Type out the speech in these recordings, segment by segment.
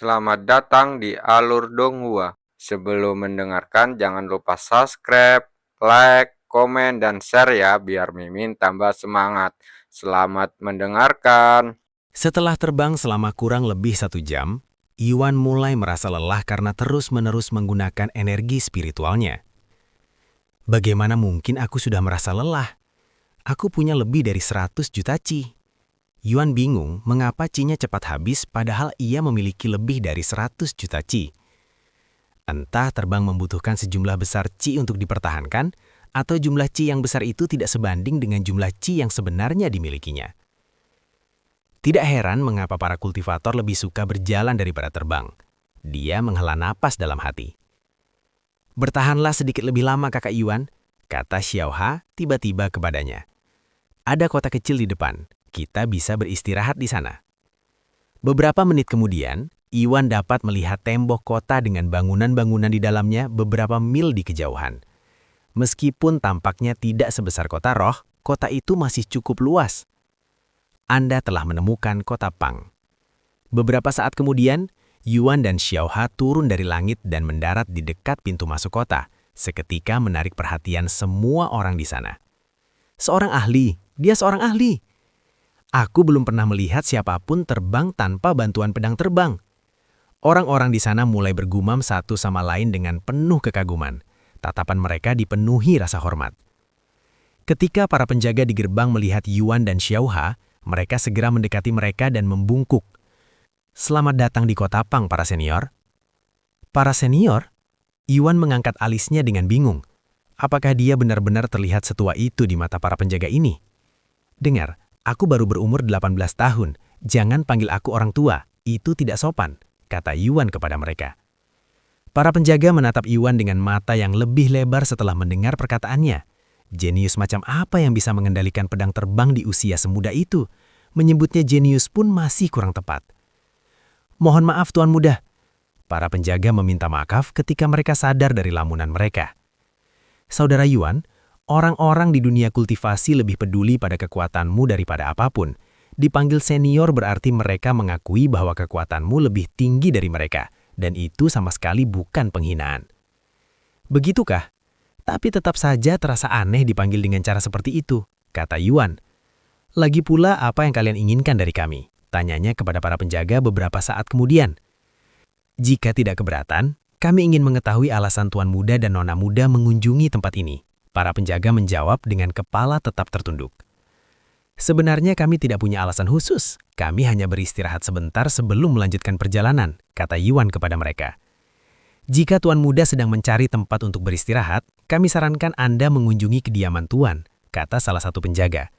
Selamat datang di Alur Donghua. Sebelum mendengarkan, jangan lupa subscribe, like, komen, dan share ya, biar Mimin tambah semangat. Selamat mendengarkan. Setelah terbang selama kurang lebih 1 jam, Iwan mulai merasa lelah karena terus-menerus menggunakan energi spiritualnya. Bagaimana mungkin aku sudah merasa lelah? Aku punya lebih dari 100 juta Qi. Yuan bingung mengapa Qi-nya cepat habis padahal ia memiliki lebih dari 100 juta Qi. Entah terbang membutuhkan sejumlah besar Qi untuk dipertahankan, atau jumlah Qi yang besar itu tidak sebanding dengan jumlah Qi yang sebenarnya dimilikinya. Tidak heran mengapa para kultivator lebih suka berjalan daripada terbang. Dia menghela napas dalam hati. "Bertahanlah sedikit lebih lama, Kakak Yuan," kata Xiaoha tiba-tiba kepadanya. "Ada kota kecil di depan. Kita bisa beristirahat di sana." Beberapa menit kemudian, Iwan dapat melihat tembok kota dengan bangunan-bangunan di dalamnya beberapa mil di kejauhan. Meskipun tampaknya tidak sebesar kota roh, kota itu masih cukup luas. Anda telah menemukan kota Pang. Beberapa saat kemudian, Yuan dan Xiaoha turun dari langit dan mendarat di dekat pintu masuk kota, seketika menarik perhatian semua orang di sana. "Seorang ahli, dia seorang ahli. Aku belum pernah melihat siapapun terbang tanpa bantuan pedang terbang." Orang-orang di sana mulai bergumam satu sama lain dengan penuh kekaguman. Tatapan mereka dipenuhi rasa hormat. Ketika para penjaga di gerbang melihat Yuan dan Xiaoha, mereka segera mendekati mereka dan membungkuk. "Selamat datang di kota Pang, para senior." "Para senior?" Yuan mengangkat alisnya dengan bingung. Apakah dia benar-benar terlihat setua itu di mata para penjaga ini? "Dengar, aku baru berumur 18 tahun. Jangan panggil aku orang tua, itu tidak sopan," kata Yuan kepada mereka. Para penjaga menatap Yuan dengan mata yang lebih lebar setelah mendengar perkataannya. Jenius macam apa yang bisa mengendalikan pedang terbang di usia semuda itu? Menyebutnya jenius pun masih kurang tepat. "Mohon maaf, Tuan Muda." Para penjaga meminta maaf ketika mereka sadar dari lamunan mereka. "Saudara Yuan, orang-orang di dunia kultivasi lebih peduli pada kekuatanmu daripada apapun. Dipanggil senior berarti mereka mengakui bahwa kekuatanmu lebih tinggi dari mereka, dan itu sama sekali bukan penghinaan." "Begitukah? Tapi tetap saja terasa aneh dipanggil dengan cara seperti itu," kata Yuan. "Lagi pula apa yang kalian inginkan dari kami?" tanyanya kepada para penjaga beberapa saat kemudian. "Jika tidak keberatan, kami ingin mengetahui alasan Tuan Muda dan Nona Muda mengunjungi tempat ini." Para penjaga menjawab dengan kepala tetap tertunduk. "Sebenarnya kami tidak punya alasan khusus. Kami hanya beristirahat sebentar sebelum melanjutkan perjalanan," kata Yuan kepada mereka. "Jika Tuan Muda sedang mencari tempat untuk beristirahat, kami sarankan Anda mengunjungi kediaman Tuan," kata salah satu penjaga.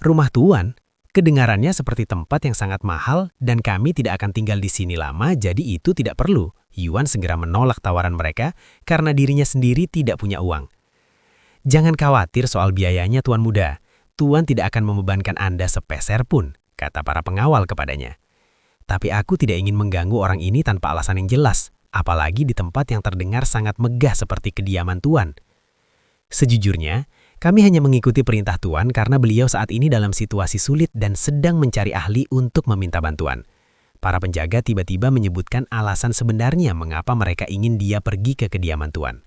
"Rumah Tuan? Kedengarannya seperti tempat yang sangat mahal dan kami tidak akan tinggal di sini lama, jadi itu tidak perlu." Yuan segera menolak tawaran mereka karena dirinya sendiri tidak punya uang. "Jangan khawatir soal biayanya, Tuan Muda. Tuan tidak akan membebankan Anda sepeser pun," kata para pengawal kepadanya. "Tapi aku tidak ingin mengganggu orang ini tanpa alasan yang jelas, apalagi di tempat yang terdengar sangat megah seperti kediaman Tuan." "Sejujurnya, kami hanya mengikuti perintah Tuan karena beliau saat ini dalam situasi sulit dan sedang mencari ahli untuk meminta bantuan." Para penjaga tiba-tiba menyebutkan alasan sebenarnya mengapa mereka ingin dia pergi ke kediaman Tuan.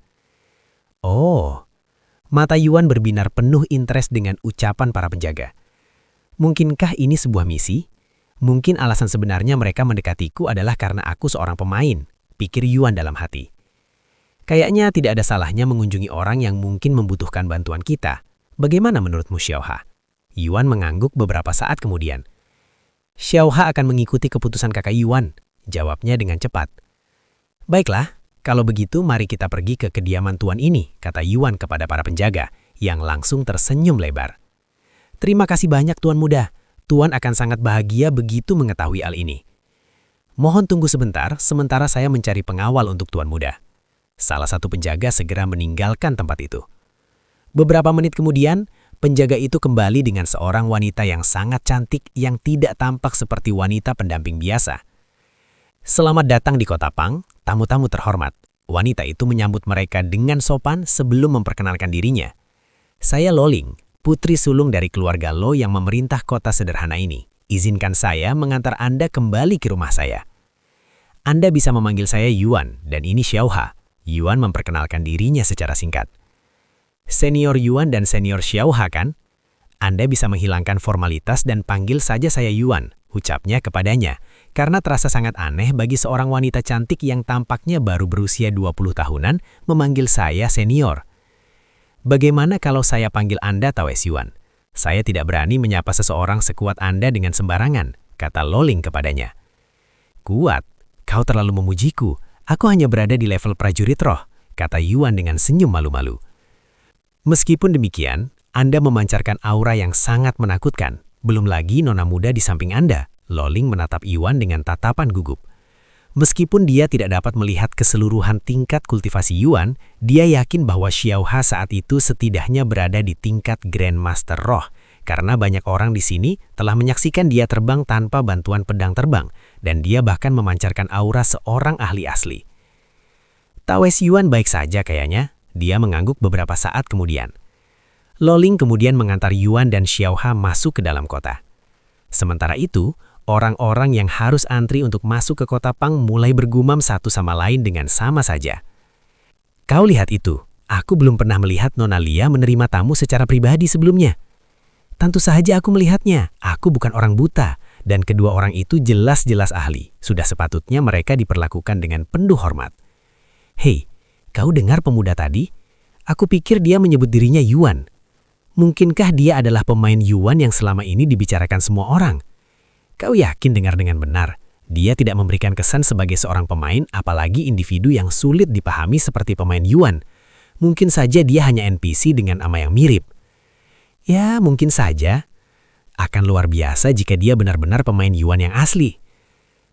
Oh, mata Yuan berbinar penuh interest dengan ucapan para penjaga. "Mungkinkah ini sebuah misi? Mungkin alasan sebenarnya mereka mendekatiku adalah karena aku seorang pemain," pikir Yuan dalam hati. "Kayaknya tidak ada salahnya mengunjungi orang yang mungkin membutuhkan bantuan kita. Bagaimana menurutmu, Xiaoha?" Yuan mengangguk beberapa saat kemudian. "Xiaoha akan mengikuti keputusan kakak Yuan," jawabnya dengan cepat. "Baiklah, kalau begitu mari kita pergi ke kediaman Tuan ini," kata Yuan kepada para penjaga, yang langsung tersenyum lebar. "Terima kasih banyak, Tuan Muda. Tuan akan sangat bahagia begitu mengetahui hal ini. Mohon tunggu sebentar, sementara saya mencari pengawal untuk Tuan Muda." Salah satu penjaga segera meninggalkan tempat itu. Beberapa menit kemudian, penjaga itu kembali dengan seorang wanita yang sangat cantik yang tidak tampak seperti wanita pendamping biasa. "Selamat datang di kota Pang, tamu-tamu terhormat." Wanita itu menyambut mereka dengan sopan sebelum memperkenalkan dirinya. "Saya Loling, putri sulung dari keluarga Lo yang memerintah kota sederhana ini. Izinkan saya mengantar Anda kembali ke rumah saya." Anda bisa memanggil saya Yuan, dan ini Xiaoha. Yuan memperkenalkan dirinya secara singkat. Senior Yuan dan senior Xiaoha kan? Anda bisa menghilangkan formalitas dan panggil saja saya Yuan, ucapnya kepadanya, karena terasa sangat aneh bagi seorang wanita cantik yang tampaknya baru berusia 20 tahunan memanggil saya senior. Bagaimana kalau saya panggil Anda Tawes Yuan? Saya tidak berani menyapa seseorang sekuat Anda dengan sembarangan, kata Loling kepadanya. Kuat? Kau terlalu memujiku. Aku hanya berada di level prajurit roh, kata Yuan dengan senyum malu-malu. Meskipun demikian, Anda memancarkan aura yang sangat menakutkan. Belum lagi nona muda di samping Anda. Loling menatap Yuan dengan tatapan gugup. Meskipun dia tidak dapat melihat keseluruhan tingkat kultivasi Yuan, dia yakin bahwa Xiaoha saat itu setidaknya berada di tingkat Grandmaster Roh, karena banyak orang di sini telah menyaksikan dia terbang tanpa bantuan pedang terbang, dan dia bahkan memancarkan aura seorang ahli asli. Tawes Yuan baik saja kayaknya, dia mengangguk beberapa saat kemudian. Loling kemudian mengantar Yuan dan Xiaoha masuk ke dalam kota. Sementara itu, orang-orang yang harus antri untuk masuk ke kota Pang mulai bergumam satu sama lain dengan sama saja. Kau lihat itu, aku belum pernah melihat Nona Lia menerima tamu secara pribadi sebelumnya. Tentu saja aku melihatnya, aku bukan orang buta, dan kedua orang itu jelas-jelas ahli. Sudah sepatutnya mereka diperlakukan dengan penuh hormat. Hei, kau dengar pemuda tadi? Aku pikir dia menyebut dirinya Yuan. Mungkinkah dia adalah pemain Yuan yang selama ini dibicarakan semua orang? Kau yakin dengar dengan benar? Dia tidak memberikan kesan sebagai seorang pemain, apalagi individu yang sulit dipahami seperti pemain Yuan. Mungkin saja dia hanya NPC dengan nama yang mirip. Ya, mungkin saja. Akan luar biasa jika dia benar-benar pemain Yuan yang asli.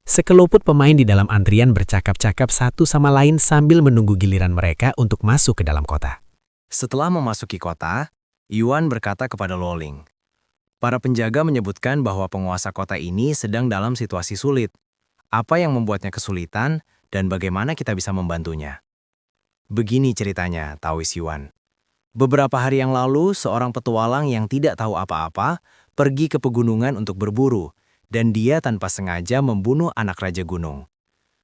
Sekeloput pemain di dalam antrian bercakap-cakap satu sama lain sambil menunggu giliran mereka untuk masuk ke dalam kota. Setelah memasuki kota, Yuan berkata kepada Loling, "Para penjaga menyebutkan bahwa penguasa kota ini sedang dalam situasi sulit. Apa yang membuatnya kesulitan dan bagaimana kita bisa membantunya?" Begini ceritanya, Tawes Yuan. Beberapa hari yang lalu, seorang petualang yang tidak tahu apa-apa pergi ke pegunungan untuk berburu, dan dia tanpa sengaja membunuh anak Raja Gunung.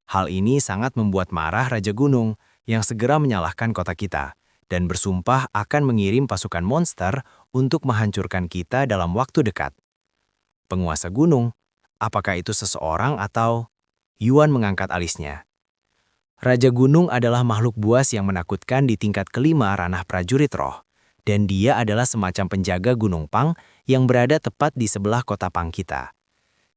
Hal ini sangat membuat marah Raja Gunung yang segera menyalahkan kota kita dan bersumpah akan mengirim pasukan monster untuk menghancurkan kita dalam waktu dekat. Penguasa gunung, apakah itu seseorang atau... Yuan mengangkat alisnya. Raja Gunung adalah makhluk buas yang menakutkan di tingkat kelima ranah prajurit roh, dan dia adalah semacam penjaga Gunung Pang yang berada tepat di sebelah kota Pang kita.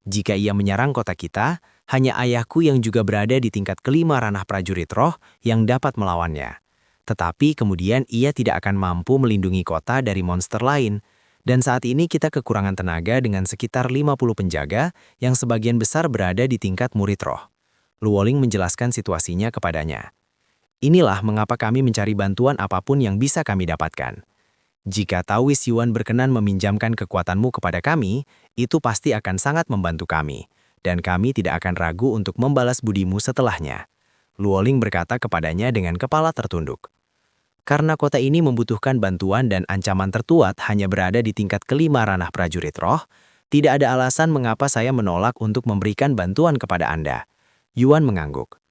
Jika ia menyerang kota kita, hanya ayahku yang juga berada di tingkat kelima ranah prajurit roh yang dapat melawannya. Tetapi kemudian ia tidak akan mampu melindungi kota dari monster lain, dan saat ini kita kekurangan tenaga dengan sekitar 50 penjaga yang sebagian besar berada di tingkat murid roh. Luoling menjelaskan situasinya kepadanya. Inilah mengapa kami mencari bantuan apapun yang bisa kami dapatkan. Jika Tawes Yuan berkenan meminjamkan kekuatanmu kepada kami, itu pasti akan sangat membantu kami, dan kami tidak akan ragu untuk membalas budimu setelahnya. Luoling berkata kepadanya dengan kepala tertunduk. Karena kota ini membutuhkan bantuan dan ancaman tertuat hanya berada di tingkat kelima ranah prajurit roh, tidak ada alasan mengapa saya menolak untuk memberikan bantuan kepada Anda. Yuan mengangguk.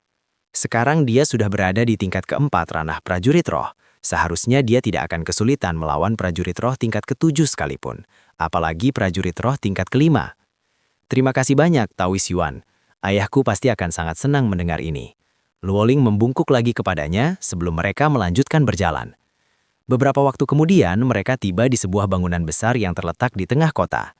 Sekarang dia sudah berada di tingkat keempat ranah prajurit roh. Seharusnya dia tidak akan kesulitan melawan prajurit roh tingkat ketujuh sekalipun, apalagi prajurit roh tingkat kelima. Terima kasih banyak, Tawes Yuan. Ayahku pasti akan sangat senang mendengar ini. Luoling membungkuk lagi kepadanya sebelum mereka melanjutkan berjalan. Beberapa waktu kemudian, mereka tiba di sebuah bangunan besar yang terletak di tengah kota.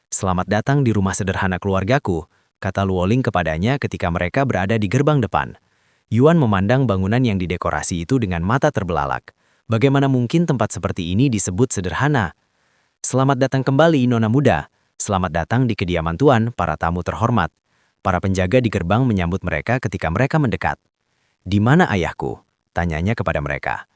"Selamat datang di rumah sederhana keluargaku," kata Luoling kepadanya ketika mereka berada di gerbang depan. Yuan memandang bangunan yang didekorasi itu dengan mata terbelalak. Bagaimana mungkin tempat seperti ini disebut sederhana? "Selamat datang kembali, Nona Muda. Selamat datang di kediaman Tuan, para tamu terhormat." Para penjaga di gerbang menyambut mereka ketika mereka mendekat. "Di mana ayahku?" tanyanya kepada mereka.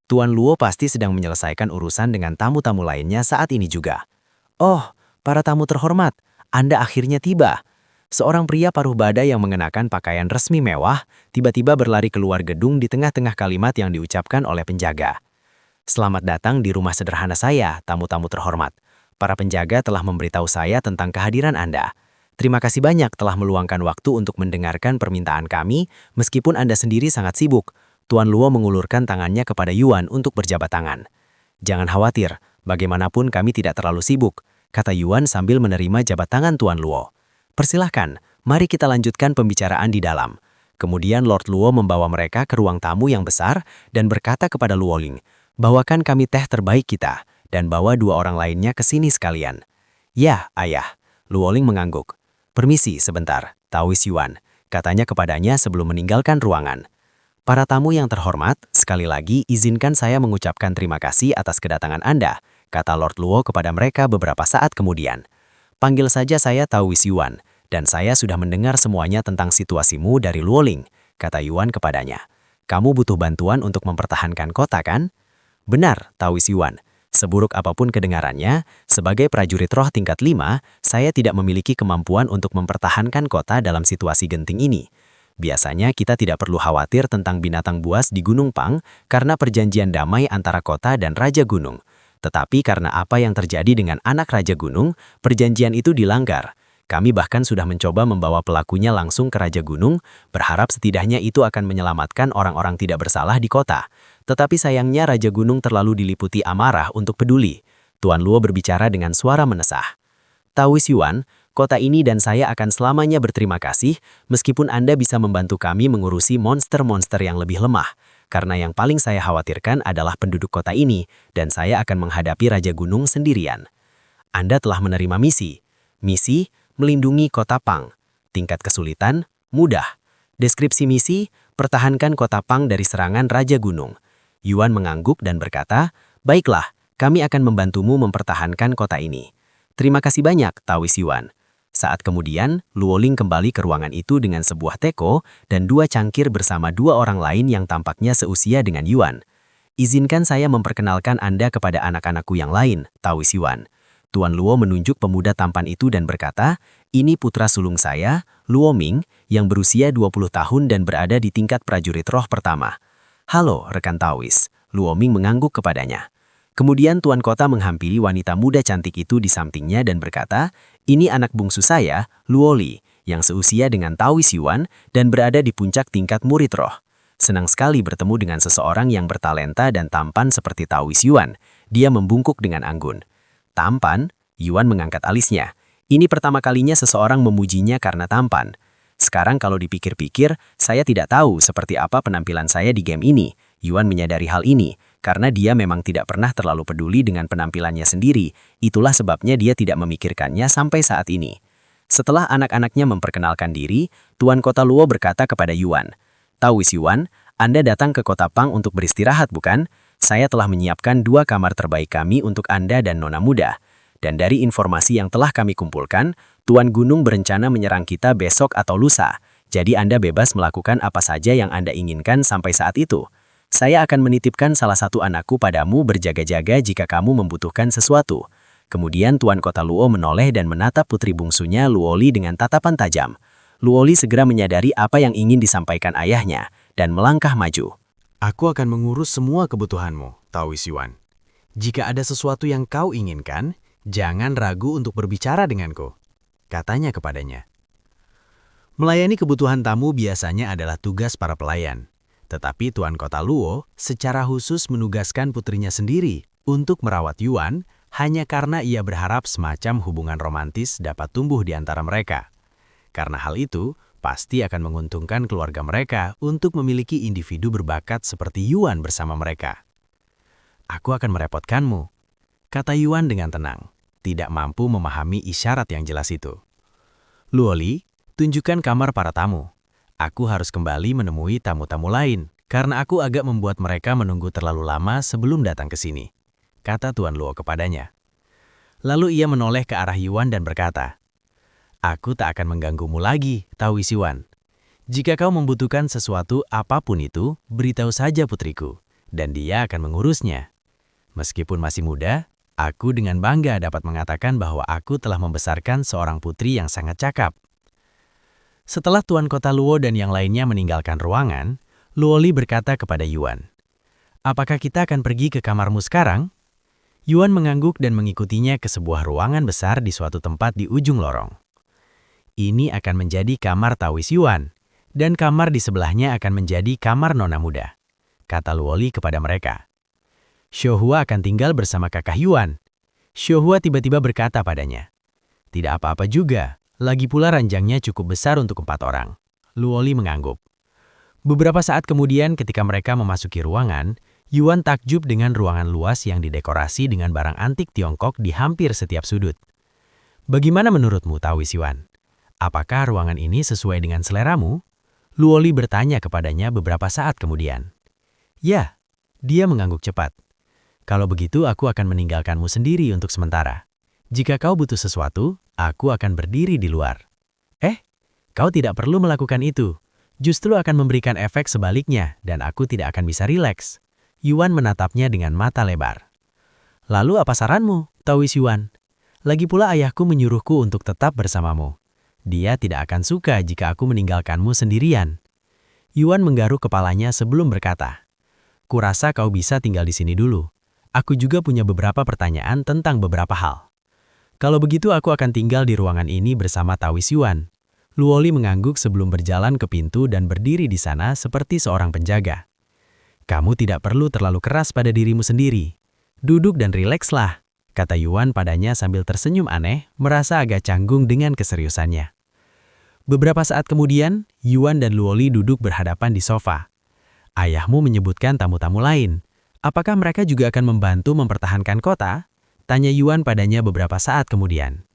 Tuan Luo pasti sedang menyelesaikan urusan dengan tamu-tamu lainnya saat ini juga. "Oh, para tamu terhormat, Anda akhirnya tiba." Seorang pria paruh bada yang mengenakan pakaian resmi mewah tiba-tiba berlari keluar gedung di tengah-tengah kalimat yang diucapkan oleh penjaga. "Selamat datang di rumah sederhana saya, tamu-tamu terhormat. Para penjaga telah memberitahu saya tentang kehadiran Anda. Terima kasih banyak telah meluangkan waktu untuk mendengarkan permintaan kami, meskipun Anda sendiri sangat sibuk. Tuan Luo mengulurkan tangannya kepada Yuan untuk berjabat tangan. Jangan khawatir, bagaimanapun kami tidak terlalu sibuk, kata Yuan sambil menerima jabat tangan Tuan Luo. Persilahkan, mari kita lanjutkan pembicaraan di dalam. Kemudian Lord Luo membawa mereka ke ruang tamu yang besar dan berkata kepada Luoling, bawakan kami teh terbaik kita, dan bawa 2 orang lainnya ke sini sekalian. Ya, ayah. Luoling mengangguk. Permisi sebentar, Taois Yuan, katanya kepadanya sebelum meninggalkan ruangan. Para tamu yang terhormat, sekali lagi izinkan saya mengucapkan terima kasih atas kedatangan Anda, kata Lord Luo kepada mereka beberapa saat kemudian. Panggil saja saya Taois Yuan, dan saya sudah mendengar semuanya tentang situasimu dari Luoling, kata Yuan kepadanya. Kamu butuh bantuan untuk mempertahankan kota kan? Benar, Taois Yuan. Seburuk apapun kedengarannya, sebagai prajurit roh tingkat 5, saya tidak memiliki kemampuan untuk mempertahankan kota dalam situasi genting ini. Biasanya kita tidak perlu khawatir tentang binatang buas di Gunung Pang karena perjanjian damai antara kota dan Raja Gunung. Tetapi karena apa yang terjadi dengan anak Raja Gunung, perjanjian itu dilanggar. Kami bahkan sudah mencoba membawa pelakunya langsung ke Raja Gunung, berharap setidaknya itu akan menyelamatkan orang-orang tidak bersalah di kota. Tetapi sayangnya Raja Gunung terlalu diliputi amarah untuk peduli. Tuan Luo berbicara dengan suara menesah. Taois Yuan, kota ini dan saya akan selamanya berterima kasih, meskipun Anda bisa membantu kami mengurusi monster-monster yang lebih lemah. Karena yang paling saya khawatirkan adalah penduduk kota ini, dan saya akan menghadapi Raja Gunung sendirian. Anda telah menerima misi. Misi, melindungi kota Pang. Tingkat kesulitan, mudah. Deskripsi misi, pertahankan kota Pang dari serangan Raja Gunung. Yuan mengangguk dan berkata, baiklah, kami akan membantumu mempertahankan kota ini. Terima kasih banyak, Taois Yuan. Saat kemudian, Luoling kembali ke ruangan itu dengan sebuah teko dan 2 cangkir bersama 2 orang lain yang tampaknya seusia dengan Yuan. Izinkan saya memperkenalkan Anda kepada anak-anakku yang lain, Taois Yuan. Tuan Luo menunjuk pemuda tampan itu dan berkata, ini putra sulung saya, Luo Ming, yang berusia 20 tahun dan berada di tingkat prajurit roh pertama. Halo, rekan Taois. Luo Ming mengangguk kepadanya. Kemudian Tuan Kota menghampiri wanita muda cantik itu di sampingnya dan berkata, ini anak bungsu saya, Luo Li, yang seusia dengan Taois Yuan dan berada di puncak tingkat murid roh. Senang sekali bertemu dengan seseorang yang bertalenta dan tampan seperti Taois Yuan. Dia membungkuk dengan anggun. Tampan? Yuan mengangkat alisnya. Ini pertama kalinya seseorang memujinya karena tampan. Sekarang kalau dipikir-pikir, saya tidak tahu seperti apa penampilan saya di game ini. Yuan menyadari hal ini, karena dia memang tidak pernah terlalu peduli dengan penampilannya sendiri. Itulah sebabnya dia tidak memikirkannya sampai saat ini. Setelah anak-anaknya memperkenalkan diri, Tuan Kota Luo berkata kepada Yuan, Taois Yuan, Anda datang ke kota Pang untuk beristirahat bukan? Saya telah menyiapkan 2 kamar terbaik kami untuk Anda dan Nona Muda. Dan dari informasi yang telah kami kumpulkan, Tuan Gunung berencana menyerang kita besok atau lusa. Jadi Anda bebas melakukan apa saja yang Anda inginkan sampai saat itu. Saya akan menitipkan salah satu anakku padamu berjaga-jaga jika kamu membutuhkan sesuatu. Kemudian Tuan Kota Luo menoleh dan menatap putri bungsunya Luoli dengan tatapan tajam. Luoli segera menyadari apa yang ingin disampaikan ayahnya, dan melangkah maju. Aku akan mengurus semua kebutuhanmu, Taois Yuan. Jika ada sesuatu yang kau inginkan, jangan ragu untuk berbicara denganku, katanya kepadanya. Melayani kebutuhan tamu biasanya adalah tugas para pelayan. Tetapi Tuan Kota Luo secara khusus menugaskan putrinya sendiri untuk merawat Yuan hanya karena ia berharap semacam hubungan romantis dapat tumbuh di antara mereka. Karena hal itu, pasti akan menguntungkan keluarga mereka untuk memiliki individu berbakat seperti Yuan bersama mereka. Aku akan merepotkanmu, kata Yuan dengan tenang, tidak mampu memahami isyarat yang jelas itu. Luoli, tunjukkan kamar para tamu. Aku harus kembali menemui tamu-tamu lain, karena aku agak membuat mereka menunggu terlalu lama sebelum datang ke sini, kata Tuan Luo kepadanya. Lalu ia menoleh ke arah Yuan dan berkata, aku tak akan mengganggumu lagi, Taois Yuan. Jika kau membutuhkan sesuatu apapun itu, beritahu saja putriku, dan dia akan mengurusnya. Meskipun masih muda, aku dengan bangga dapat mengatakan bahwa aku telah membesarkan seorang putri yang sangat cakap. Setelah Tuan Kota Luo dan yang lainnya meninggalkan ruangan, Luoli berkata kepada Yuan, apakah kita akan pergi ke kamarmu sekarang? Yuan mengangguk dan mengikutinya ke sebuah ruangan besar di suatu tempat di ujung lorong. ini akan menjadi kamar Tawis Yuan, dan kamar di sebelahnya akan menjadi kamar Nona Muda, kata Luoli kepada mereka. Xiaohua akan tinggal bersama kakak Yuan. Xiaohua tiba-tiba berkata padanya, tidak apa-apa juga, lagi pula ranjangnya cukup besar untuk 4 orang. Luoli mengangguk. Beberapa saat kemudian ketika mereka memasuki ruangan, Yuan takjub dengan ruangan luas yang didekorasi dengan barang antik Tiongkok di hampir setiap sudut. Bagaimana menurutmu, Tawis Yuan? Apakah ruangan ini sesuai dengan seleramu? Luoli bertanya kepadanya beberapa saat kemudian. Ya, dia mengangguk cepat. Kalau begitu aku akan meninggalkanmu sendiri untuk sementara. Jika kau butuh sesuatu, aku akan berdiri di luar. Kau tidak perlu melakukan itu. Justru akan memberikan efek sebaliknya dan aku tidak akan bisa rileks. Yuan menatapnya dengan mata lebar. Lalu apa saranmu, Tawis Yuan? Lagi pula ayahku menyuruhku untuk tetap bersamamu. Dia tidak akan suka jika aku meninggalkanmu sendirian. Yuan menggaruk kepalanya sebelum berkata, kurasa kau bisa tinggal di sini dulu. Aku juga punya beberapa pertanyaan tentang beberapa hal. Kalau begitu aku akan tinggal di ruangan ini bersama Tawis Yuan. Luoli mengangguk sebelum berjalan ke pintu dan berdiri di sana seperti seorang penjaga. Kamu tidak perlu terlalu keras pada dirimu sendiri. Duduk dan rilekslah, kata Yuan padanya sambil tersenyum aneh, merasa agak canggung dengan keseriusannya. Beberapa saat kemudian, Yuan dan Luoli duduk berhadapan di sofa. Ayahmu menyebutkan tamu-tamu lain. Apakah mereka juga akan membantu mempertahankan kota? Tanya Yuan padanya beberapa saat kemudian.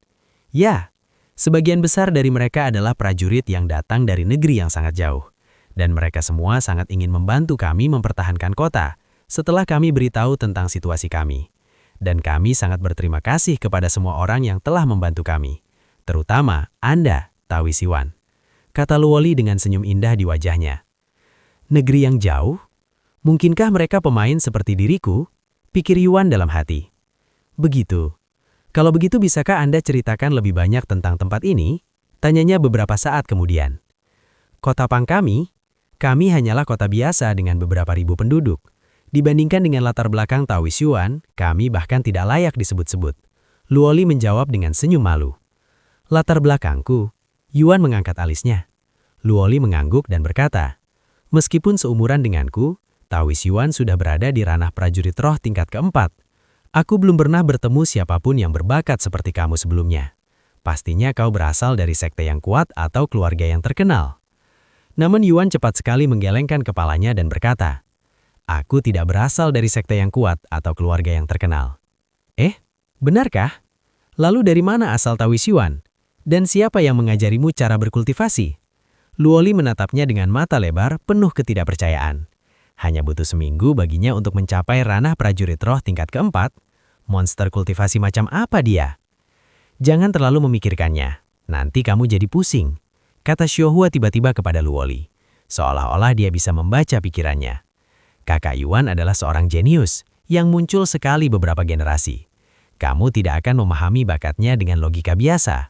Ya, sebagian besar dari mereka adalah prajurit yang datang dari negeri yang sangat jauh. Dan mereka semua sangat ingin membantu kami mempertahankan kota setelah kami beritahu tentang situasi kami. Dan kami sangat berterima kasih kepada semua orang yang telah membantu kami. Terutama Anda, Tawis Yuan, kata Luoli dengan senyum indah di wajahnya. Negeri yang jauh? Mungkinkah mereka pemain seperti diriku? Pikir Yuan dalam hati. Begitu. Kalau begitu bisakah Anda ceritakan lebih banyak tentang tempat ini? Tanyanya beberapa saat kemudian. Kota Pang kami hanyalah kota biasa dengan beberapa ribu penduduk. Dibandingkan dengan latar belakang Tawis Yuan, kami bahkan tidak layak disebut-sebut. Luoli menjawab dengan senyum malu. Latar belakangku? Yuan mengangkat alisnya. Luoli mengangguk dan berkata, meskipun seumuran denganku, Tawis Yuan sudah berada di ranah prajurit roh tingkat keempat. Aku belum pernah bertemu siapapun yang berbakat seperti kamu sebelumnya. Pastinya kau berasal dari sekte yang kuat atau keluarga yang terkenal. Namun Yuan cepat sekali menggelengkan kepalanya dan berkata, aku tidak berasal dari sekte yang kuat atau keluarga yang terkenal. Benarkah? Lalu dari mana asal Tawis Yuan? Dan siapa yang mengajarimu cara berkultivasi? Luoli menatapnya dengan mata lebar penuh ketidakpercayaan. Hanya butuh seminggu baginya untuk mencapai ranah prajurit roh tingkat keempat. Monster kultivasi macam apa dia? Jangan terlalu memikirkannya. Nanti kamu jadi pusing, kata Xiaohua tiba-tiba kepada Luoli. Seolah-olah dia bisa membaca pikirannya. Kakak Yuan adalah seorang jenius yang muncul sekali beberapa generasi. Kamu tidak akan memahami bakatnya dengan logika biasa.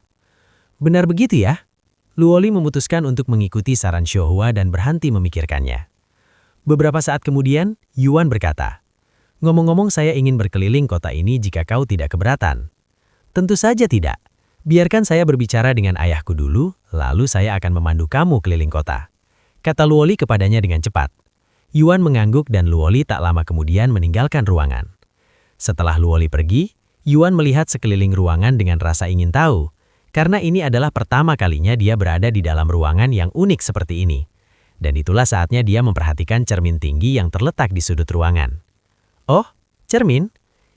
Benar begitu ya? Luoli memutuskan untuk mengikuti saran Xiaohua dan berhenti memikirkannya. Beberapa saat kemudian, Yuan berkata, ngomong-ngomong saya ingin berkeliling kota ini jika kau tidak keberatan. Tentu saja tidak. Biarkan saya berbicara dengan ayahku dulu, lalu saya akan memandu kamu keliling kota. Kata Luoli kepadanya dengan cepat. Yuan mengangguk dan Luoli tak lama kemudian meninggalkan ruangan. Setelah Luoli pergi, Yuan melihat sekeliling ruangan dengan rasa ingin tahu, karena ini adalah pertama kalinya dia berada di dalam ruangan yang unik seperti ini. Dan itulah saatnya dia memperhatikan cermin tinggi yang terletak di sudut ruangan. Oh, cermin?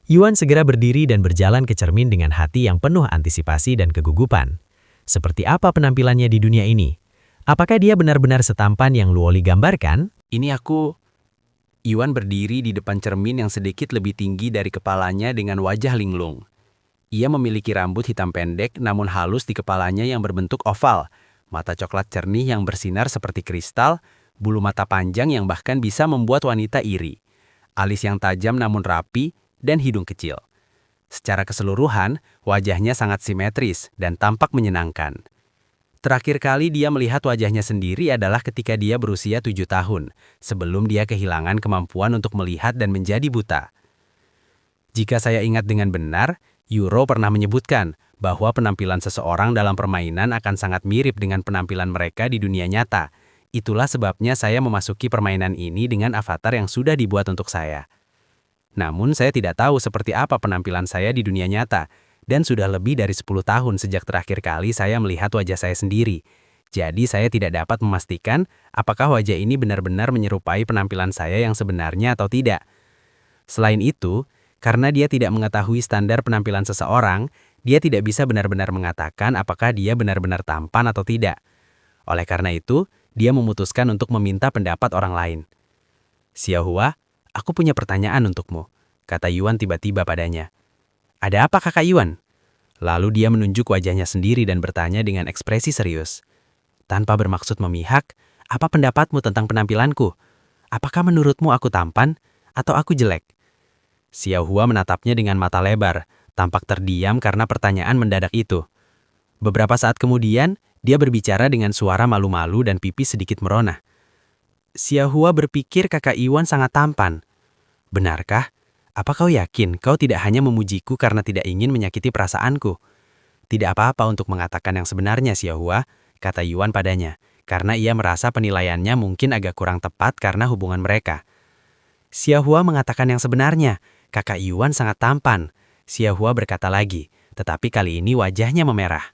Yuan segera berdiri dan berjalan ke cermin dengan hati yang penuh antisipasi dan kegugupan. Seperti apa penampilannya di dunia ini? Apakah dia benar-benar setampan yang Luoli gambarkan? Ini aku. Yuan berdiri di depan cermin yang sedikit lebih tinggi dari kepalanya dengan wajah linglung. Ia memiliki rambut hitam pendek namun halus di kepalanya yang berbentuk oval, mata coklat jernih yang bersinar seperti kristal, bulu mata panjang yang bahkan bisa membuat wanita iri, alis yang tajam namun rapi, dan hidung kecil. Secara keseluruhan, wajahnya sangat simetris dan tampak menyenangkan. Terakhir kali dia melihat wajahnya sendiri adalah ketika dia berusia 7 tahun, sebelum dia kehilangan kemampuan untuk melihat dan menjadi buta. Jika saya ingat dengan benar, Euro pernah menyebutkan bahwa penampilan seseorang dalam permainan akan sangat mirip dengan penampilan mereka di dunia nyata. Itulah sebabnya saya memasuki permainan ini dengan avatar yang sudah dibuat untuk saya. Namun saya tidak tahu seperti apa penampilan saya di dunia nyata, dan sudah lebih dari 10 tahun sejak terakhir kali saya melihat wajah saya sendiri. Jadi saya tidak dapat memastikan apakah wajah ini benar-benar menyerupai penampilan saya yang sebenarnya atau tidak. Selain itu, karena dia tidak mengetahui standar penampilan seseorang, dia tidak bisa benar-benar mengatakan apakah dia benar-benar tampan atau tidak. Oleh karena itu, dia memutuskan untuk meminta pendapat orang lain. "Xiaohua, aku punya pertanyaan untukmu," kata Yuan tiba-tiba padanya. "Ada apa, Kakak Yuan?" Lalu dia menunjuk wajahnya sendiri dan bertanya dengan ekspresi serius. "Tanpa bermaksud memihak, apa pendapatmu tentang penampilanku? Apakah menurutmu aku tampan atau aku jelek?" Xiaohua menatapnya dengan mata lebar, tampak terdiam karena pertanyaan mendadak itu. Beberapa saat kemudian, dia berbicara dengan suara malu-malu dan pipi sedikit merona. "Xiaohua berpikir Kakak Yuan sangat tampan. Benarkah? Apa kau yakin kau tidak hanya memujiku karena tidak ingin menyakiti perasaanku?" "Tidak apa-apa untuk mengatakan yang sebenarnya, Xiaohua," kata Yuan padanya, karena ia merasa penilaiannya mungkin agak kurang tepat karena hubungan mereka. "Xiaohua mengatakan yang sebenarnya, Kakak Yuan sangat tampan," Xiaohua berkata lagi, tetapi kali ini wajahnya memerah.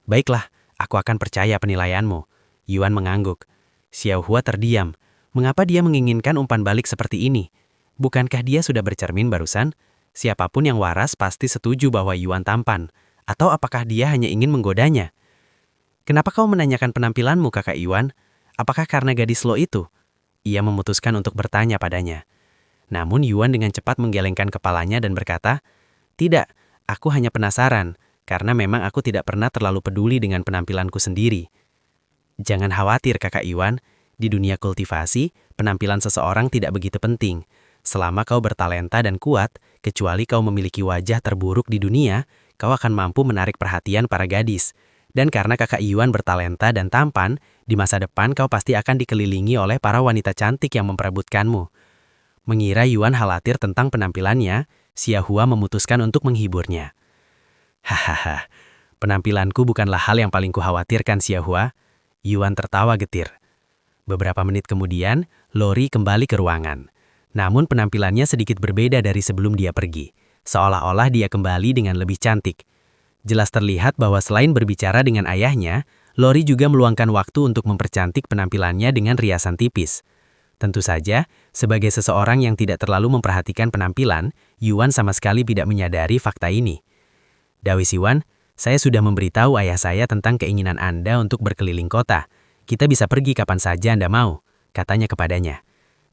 "Baiklah, aku akan percaya penilaianmu," Yuan mengangguk. Xiaohua terdiam. Mengapa dia menginginkan umpan balik seperti ini? Bukankah dia sudah bercermin barusan? Siapapun yang waras pasti setuju bahwa Yuan tampan. Atau apakah dia hanya ingin menggodanya? "Kenapa kau menanyakan penampilanmu, Kakak Yuan? Apakah karena gadis lo itu?" Ia memutuskan untuk bertanya padanya. Namun Yuan dengan cepat menggelengkan kepalanya dan berkata, "Tidak, aku hanya penasaran, karena memang aku tidak pernah terlalu peduli dengan penampilanku sendiri." "Jangan khawatir, Kakak Yuan. Di dunia kultivasi, penampilan seseorang tidak begitu penting. Selama kau bertalenta dan kuat, kecuali kau memiliki wajah terburuk di dunia, kau akan mampu menarik perhatian para gadis. Dan karena Kakak Yuan bertalenta dan tampan, di masa depan kau pasti akan dikelilingi oleh para wanita cantik yang memperebutkanmu." Mengira Yuan khawatir tentang penampilannya, Xiaohua memutuskan untuk menghiburnya. "Hahaha, penampilanku bukanlah hal yang paling kukhawatirkan, Xiaohua." Yuan tertawa getir. Beberapa menit kemudian, Lori kembali ke ruangan. Namun penampilannya sedikit berbeda dari sebelum dia pergi. Seolah-olah dia kembali dengan lebih cantik. Jelas terlihat bahwa selain berbicara dengan ayahnya, Lori juga meluangkan waktu untuk mempercantik penampilannya dengan riasan tipis. Tentu saja, sebagai seseorang yang tidak terlalu memperhatikan penampilan, Yuan sama sekali tidak menyadari fakta ini. "Dawis Yuan, saya sudah memberitahu ayah saya tentang keinginan Anda untuk berkeliling kota. Kita bisa pergi kapan saja Anda mau," katanya kepadanya.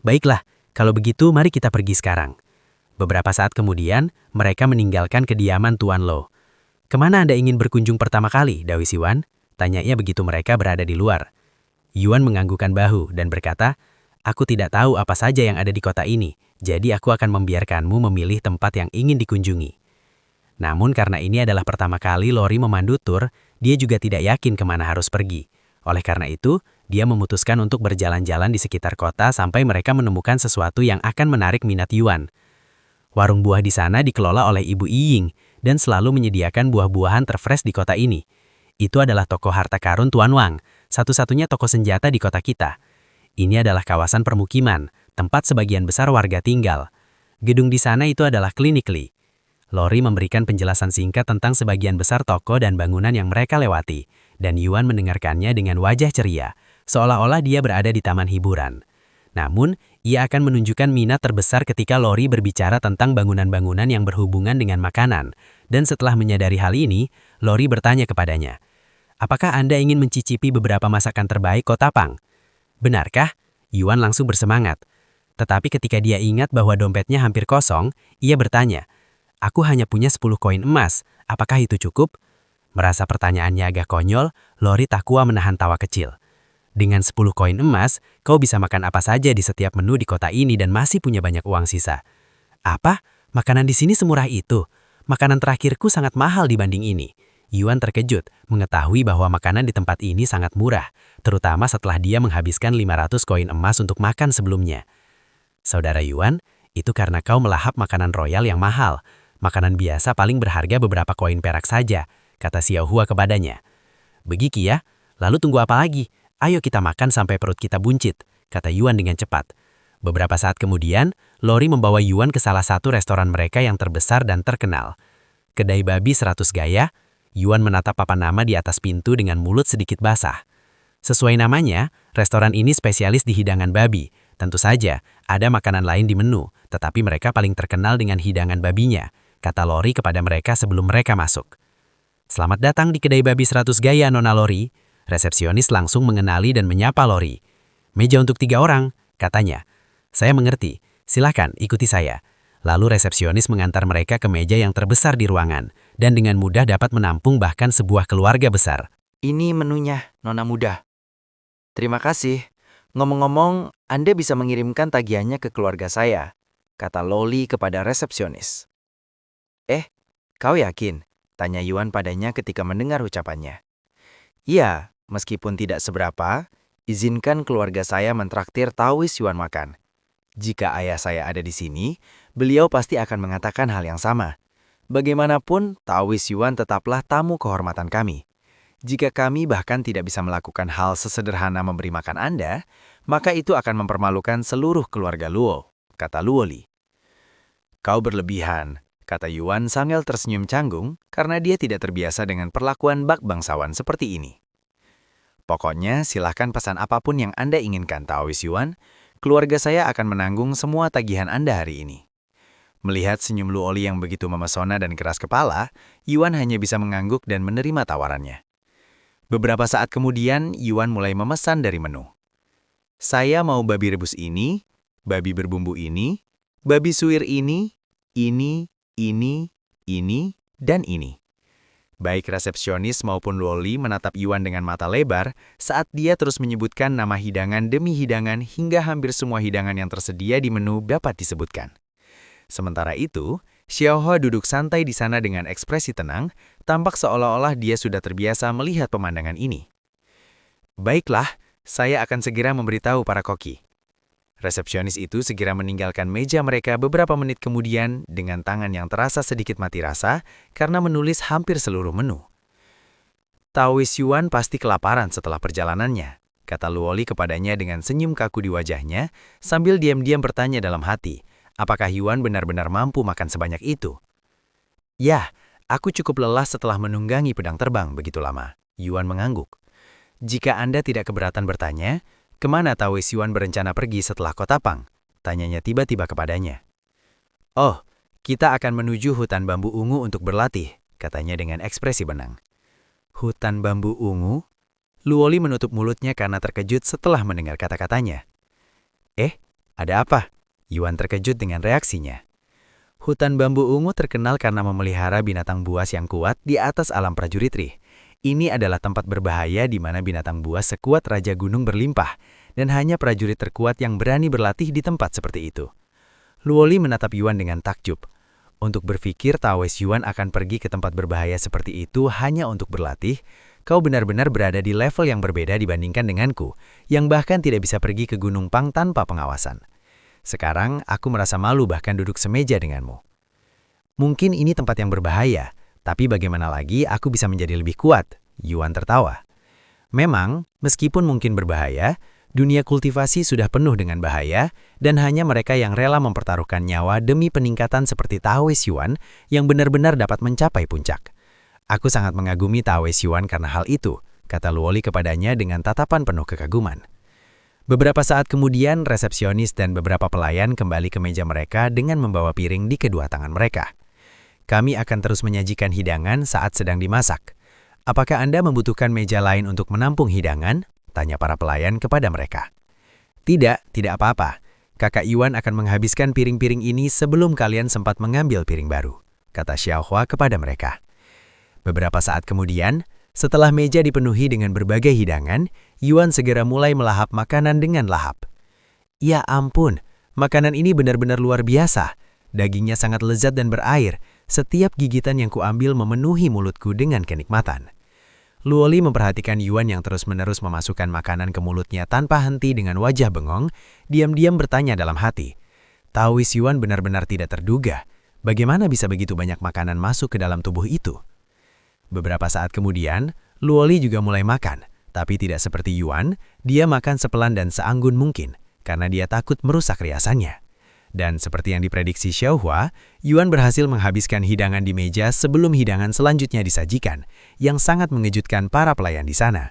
"Baiklah, kalau begitu mari kita pergi sekarang." Beberapa saat kemudian, mereka meninggalkan kediaman Tuan Lo. "Kemana Anda ingin berkunjung pertama kali, Dawis Yuan?" tanya ia begitu mereka berada di luar. Yuan menganggukkan bahu dan berkata, "Aku tidak tahu apa saja yang ada di kota ini, jadi aku akan membiarkanmu memilih tempat yang ingin dikunjungi." Namun karena ini adalah pertama kali Lori memandu tur, dia juga tidak yakin kemana harus pergi. Oleh karena itu, dia memutuskan untuk berjalan-jalan di sekitar kota sampai mereka menemukan sesuatu yang akan menarik minat Yuan. Warung buah di sana dikelola oleh Ibu Yiying dan selalu menyediakan buah-buahan terfresh di kota ini. Itu adalah toko harta karun Tuan Wang, satu-satunya toko senjata di kota kita. Ini adalah kawasan permukiman, tempat sebagian besar warga tinggal. Gedung di sana itu adalah klinik Li. Lori memberikan penjelasan singkat tentang sebagian besar toko dan bangunan yang mereka lewati, dan Yuan mendengarkannya dengan wajah ceria, seolah-olah dia berada di taman hiburan. Namun, ia akan menunjukkan minat terbesar ketika Lori berbicara tentang bangunan-bangunan yang berhubungan dengan makanan, dan setelah menyadari hal ini, Lori bertanya kepadanya, "Apakah Anda ingin mencicipi beberapa masakan terbaik kota Pang?" "Benarkah?" Yuan langsung bersemangat. Tetapi ketika dia ingat bahwa dompetnya hampir kosong, ia bertanya, "Aku hanya punya 10 koin emas, apakah itu cukup?" Merasa pertanyaannya agak konyol, Lori tak kuat menahan tawa kecil. "Dengan 10 koin emas, kau bisa makan apa saja di setiap menu di kota ini dan masih punya banyak uang sisa." "Apa? Makanan di sini semurah itu? Makanan terakhirku sangat mahal dibanding ini." Yuan terkejut mengetahui bahwa makanan di tempat ini sangat murah, terutama setelah dia menghabiskan 500 koin emas untuk makan sebelumnya. "Saudara Yuan, itu karena kau melahap makanan royal yang mahal. Makanan biasa paling berharga beberapa koin perak saja, kata Xiaohua kepadanya. Begiki ya, lalu tunggu apa lagi? Ayo kita makan sampai perut kita buncit, kata Yuan dengan cepat. Beberapa saat kemudian, Lori membawa Yuan ke salah satu restoran mereka yang terbesar dan terkenal. Kedai babi 100 gaya, Yuan menatap papan nama di atas pintu dengan mulut sedikit basah. Sesuai namanya, restoran ini spesialis di hidangan babi. Tentu saja, ada makanan lain di menu, tetapi mereka paling terkenal dengan hidangan babinya, kata Lori kepada mereka sebelum mereka masuk. Selamat datang di kedai babi 100 gaya, Nona Lori. Resepsionis langsung mengenali dan menyapa Lori. Meja untuk 3 orang, katanya. Saya mengerti, silakan ikuti saya. Lalu resepsionis mengantar mereka ke meja yang terbesar di ruangan, dan dengan mudah dapat menampung bahkan sebuah keluarga besar. Ini menunya, Nona Muda. Terima kasih. Ngomong-ngomong, Anda bisa mengirimkan tagihannya ke keluarga saya, kata Loli kepada resepsionis. Kau yakin? Tanya Yuan padanya ketika mendengar ucapannya. Iya, meskipun tidak seberapa, izinkan keluarga saya mentraktir Taois Yuan makan. Jika ayah saya ada di sini, beliau pasti akan mengatakan hal yang sama. Bagaimanapun, Taois Yuan tetaplah tamu kehormatan kami. Jika kami bahkan tidak bisa melakukan hal sesederhana memberi makan Anda, maka itu akan mempermalukan seluruh keluarga Luo, kata Luoli. Kau berlebihan, kata Yuan sambil tersenyum canggung karena dia tidak terbiasa dengan perlakuan bak bangsawan seperti ini. Pokoknya silahkan pesan apapun yang Anda inginkan, Taois Yuan. Keluarga saya akan menanggung semua tagihan Anda hari ini. Melihat senyum Luoli yang begitu memesona dan keras kepala, Yuan hanya bisa mengangguk dan menerima tawarannya. Beberapa saat kemudian, Yuan mulai memesan dari menu. Saya mau babi rebus ini, babi berbumbu ini, babi suwir ini, dan ini. Baik resepsionis maupun Luoli menatap Yuan dengan mata lebar saat dia terus menyebutkan nama hidangan demi hidangan hingga hampir semua hidangan yang tersedia di menu dapat disebutkan. Sementara itu, Xiaohua duduk santai di sana dengan ekspresi tenang, tampak seolah-olah dia sudah terbiasa melihat pemandangan ini. Baiklah, saya akan segera memberitahu para koki. Resepsionis itu segera meninggalkan meja mereka beberapa menit kemudian dengan tangan yang terasa sedikit mati rasa karena menulis hampir seluruh menu. Taois Yuan pasti kelaparan setelah perjalanannya, kata Luoli kepadanya dengan senyum kaku di wajahnya sambil diam-diam bertanya dalam hati. Apakah Yuan benar-benar mampu makan sebanyak itu? Ya, aku cukup lelah setelah menunggangi pedang terbang begitu lama. Yuan mengangguk. Jika Anda tidak keberatan bertanya, kemana Taois Yuan berencana pergi setelah Kota Pang? Tanyanya tiba-tiba kepadanya. Oh, kita akan menuju hutan bambu ungu untuk berlatih, katanya dengan ekspresi benang. Hutan bambu ungu? Luoli menutup mulutnya karena terkejut setelah mendengar kata-katanya. Ada apa? Yuan terkejut dengan reaksinya. Hutan bambu ungu terkenal karena memelihara binatang buas yang kuat di atas alam prajurit Rih. Ini adalah tempat berbahaya di mana binatang buas sekuat Raja Gunung berlimpah, dan hanya prajurit terkuat yang berani berlatih di tempat seperti itu. Luoli menatap Yuan dengan takjub. Untuk berpikir Taois Yuan akan pergi ke tempat berbahaya seperti itu hanya untuk berlatih, kau benar-benar berada di level yang berbeda dibandingkan denganku, yang bahkan tidak bisa pergi ke Gunung Pang tanpa pengawasan. Sekarang, aku merasa malu bahkan duduk semeja denganmu. Mungkin ini tempat yang berbahaya, tapi bagaimana lagi aku bisa menjadi lebih kuat? Yuan tertawa. Memang, meskipun mungkin berbahaya, dunia kultivasi sudah penuh dengan bahaya, dan hanya mereka yang rela mempertaruhkan nyawa demi peningkatan seperti Taois Yuan yang benar-benar dapat mencapai puncak. Aku sangat mengagumi Taois Yuan karena hal itu, kata Luoli kepadanya dengan tatapan penuh kekaguman. Beberapa saat kemudian, resepsionis dan beberapa pelayan kembali ke meja mereka dengan membawa piring di kedua tangan mereka. Kami akan terus menyajikan hidangan saat sedang dimasak. Apakah Anda membutuhkan meja lain untuk menampung hidangan? Tanya para pelayan kepada mereka. Tidak apa-apa. Kakak Yuan akan menghabiskan piring-piring ini sebelum kalian sempat mengambil piring baru, kata Xiaohua kepada mereka. Beberapa saat kemudian, setelah meja dipenuhi dengan berbagai hidangan, Yuan segera mulai melahap makanan dengan lahap. Ya ampun, makanan ini benar-benar luar biasa. Dagingnya sangat lezat dan berair. Setiap gigitan yang kuambil memenuhi mulutku dengan kenikmatan. Luoli memperhatikan Yuan yang terus-menerus memasukkan makanan ke mulutnya tanpa henti dengan wajah bengong, diam-diam bertanya dalam hati. Taois Yuan benar-benar tidak terduga. Bagaimana bisa begitu banyak makanan masuk ke dalam tubuh itu? Beberapa saat kemudian, Luoli juga mulai makan, tapi tidak seperti Yuan, dia makan sepelan dan seanggun mungkin, karena dia takut merusak riasannya. Dan seperti yang diprediksi Xiaohua, Yuan berhasil menghabiskan hidangan di meja sebelum hidangan selanjutnya disajikan, yang sangat mengejutkan para pelayan di sana.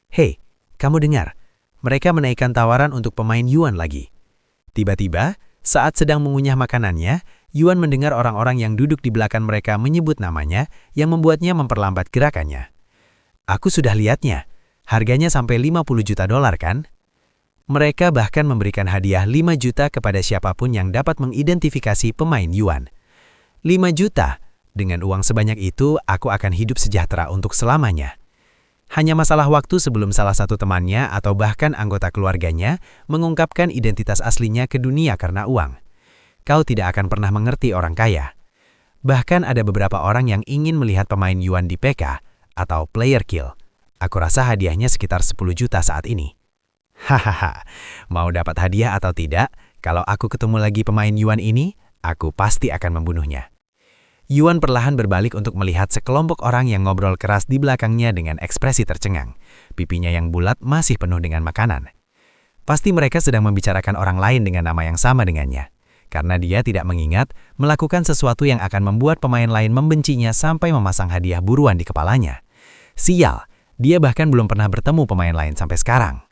Hei, kamu dengar? Mereka menaikkan tawaran untuk pemain Yuan lagi. Tiba-tiba, saat sedang mengunyah makanannya, Yuan mendengar orang-orang yang duduk di belakang mereka menyebut namanya yang membuatnya memperlambat gerakannya. Aku sudah lihatnya. Harganya sampai 50 juta dolar kan? Mereka bahkan memberikan hadiah 5 juta kepada siapapun yang dapat mengidentifikasi pemain Yuan. 5 juta? Dengan uang sebanyak itu, aku akan hidup sejahtera untuk selamanya. Hanya masalah waktu sebelum salah satu temannya atau bahkan anggota keluarganya mengungkapkan identitas aslinya ke dunia karena uang. Kau tidak akan pernah mengerti orang kaya. Bahkan ada beberapa orang yang ingin melihat pemain Yuan di PK atau player kill. Aku rasa hadiahnya sekitar 10 juta saat ini. Hahaha, mau dapat hadiah atau tidak, kalau aku ketemu lagi pemain Yuan ini, aku pasti akan membunuhnya. Yuan perlahan berbalik untuk melihat sekelompok orang yang ngobrol keras di belakangnya dengan ekspresi tercengang. Pipinya yang bulat masih penuh dengan makanan. Pasti mereka sedang membicarakan orang lain dengan nama yang sama dengannya. Karena dia tidak mengingat melakukan sesuatu yang akan membuat pemain lain membencinya sampai memasang hadiah buruan di kepalanya. Sial, dia bahkan belum pernah bertemu pemain lain sampai sekarang.